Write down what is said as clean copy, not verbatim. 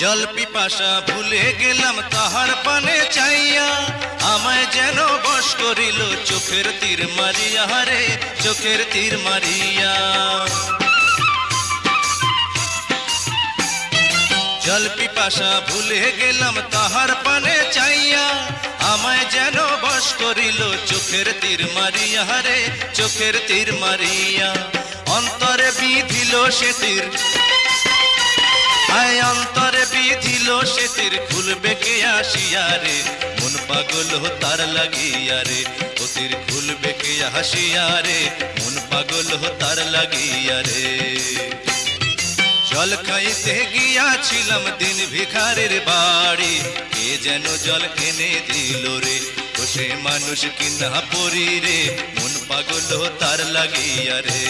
জল পিপাসা ভুলে গেলাম তাহার পানে চাইয়া, আমায় যেন বশ করিল চোখের তীর মারিয়া রে, চোখের তীর মারিয়া। জল পিপাসা ভুলে গেলাম তাহার পানে চাইয়া, আমায় যেন বশ করিল চোখের তীর মারিয়া রে, চোখের তীর মারিয়া। অন্তরে বিধিল সে তীর, আয় অন্তরে বিধিল সে তীর, খুলবে কে আসিয়া রে, মন পাগল তার লাগিয়া রে, ও তীর খুলবে কে আসিয়া রে, মন পাগল তার লাগিয়া রে। জল খাইতে গিয়াছিলাম দিন ভিখারির বাড়ি, কে যেন জল এনে দিল রে, ও সে মানুষ কিনা পরি রে, মন পাগল তার লাগিয়া রে।